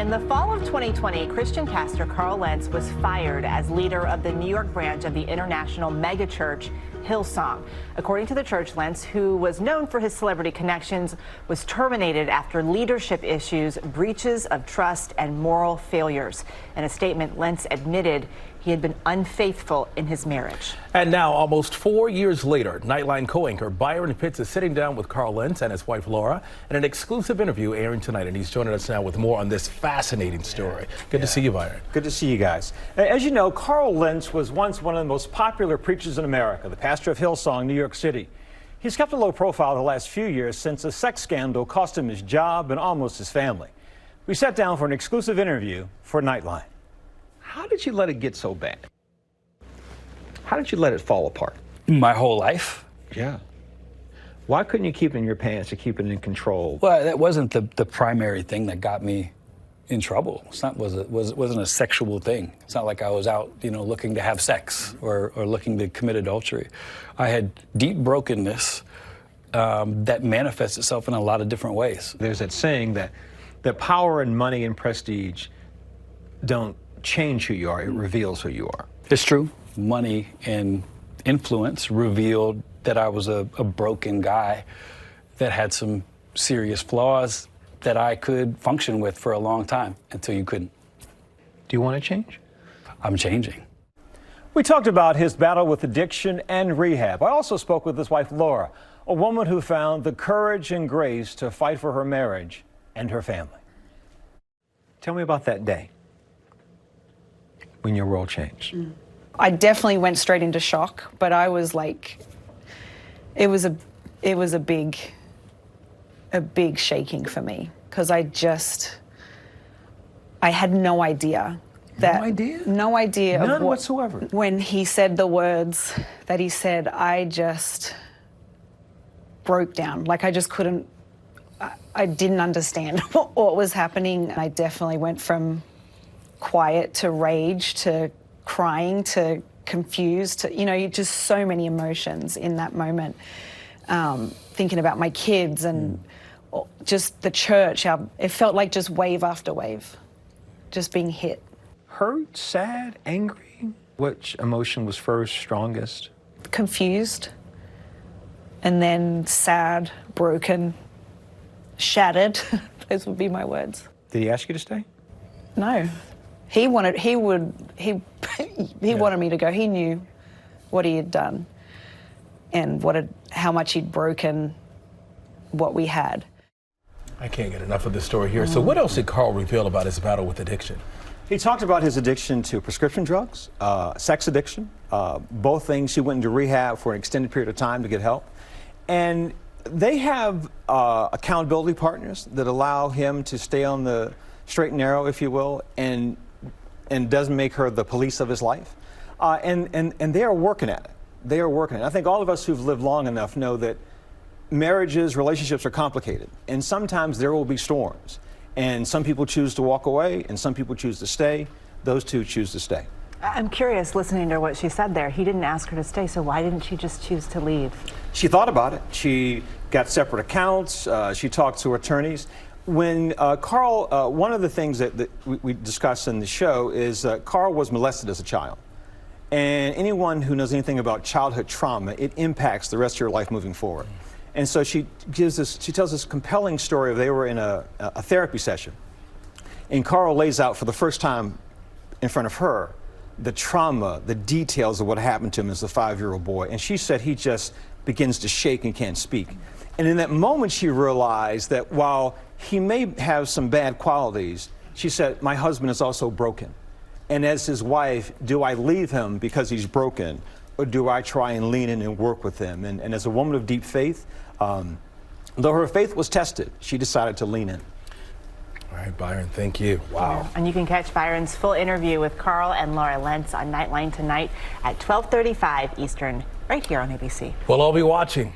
In the fall of 2020, Christian pastor Carl Lentz was fired as leader of the New York branch of the international megachurch Hillsong. According to the church, Lentz, who was known for his celebrity connections, was terminated after leadership issues, breaches of trust, and moral failures. In a statement, Lentz admitted he had been unfaithful in his marriage. And now, almost 4 years later, Nightline co-anchor Byron Pitts is sitting down with Carl Lentz and his wife Laura in an exclusive interview airing tonight, and he's joining us now with more on this fascinating story. Good to see you, Byron. Good to see you guys. As you know, Carl Lentz was once one of the most popular preachers in America, the pastor of Hillsong, New York City. He's kept a low profile the last few years since a sex scandal cost him his job and almost his family. We sat down for an exclusive interview for Nightline. How did you let it get so bad? How did you let it fall apart? My whole life. Yeah. Why couldn't you keep it in your pants to keep it in control? Well, that wasn't the primary thing that got me in trouble. It wasn't a sexual thing. It's not like I was out, looking to have sex or looking to commit adultery. I had deep brokenness that manifests itself in a lot of different ways. There's that saying that power and money and prestige don't change who you are, it reveals who you are. It's true. Money and influence revealed that I was a broken guy that had some serious flaws that I could function with for a long time until you couldn't. Do you want to change? I'm changing. We talked about his battle with addiction and rehab. I also spoke with his wife, Laura, a woman who found the courage and grace to fight for her marriage and her family. Tell me about that day when your world changed. I definitely went straight into shock, but I was like, it was a big shaking for me, because I had no idea. No idea None of what, whatsoever. When he said the words that he said, I just broke down. Like I just couldn't, I didn't understand what was happening. I definitely went from quiet to rage to crying to confused to, just so many emotions in that moment. Thinking about my kids and just the church, it felt like just wave after wave, just being hit. Hurt, sad, angry? Which emotion was first, strongest? Confused, and then sad, broken, shattered. Those would be my words. Did he ask you to stay? No. He wanted me to go. He knew what he had done and how much he'd broken what we had. I can't get enough of this story here. So what else did Carl reveal about his battle with addiction? He talked about his addiction to prescription drugs, sex addiction, both things. He went into rehab for an extended period of time to get help. And they have accountability partners that allow him to stay on the straight and narrow, if you will, and doesn't make her the police of his life. And they are working at it. They are working at it. I think all of us who've lived long enough know that marriages, relationships are complicated. And sometimes there will be storms. And some people choose to walk away, and some people choose to stay. Those two choose to stay. I'm curious, listening to what she said there. He didn't ask her to stay, so why didn't she just choose to leave? She thought about it. She got separate accounts. She talked to attorneys. When Carl, one of the things that we discussed in the show is Carl was molested as a child. And anyone who knows anything about childhood trauma, it impacts the rest of your life moving forward. And so she tells this compelling story of they were in a therapy session. And Carl lays out for the first time in front of her the trauma, the details of what happened to him as a 5-year-old boy. And she said he just begins to shake and can't speak. And in that moment, she realized that while he may have some bad qualities, she said, my husband is also broken. And as his wife, do I leave him because he's broken, or do I try and lean in and work with him? And as a woman of deep faith, though her faith was tested, she decided to lean in. All right, Byron, thank you. Wow. And you can catch Byron's full interview with Carl and Laura Lentz on Nightline tonight at 12:35 Eastern, right here on ABC. We'll all be watching.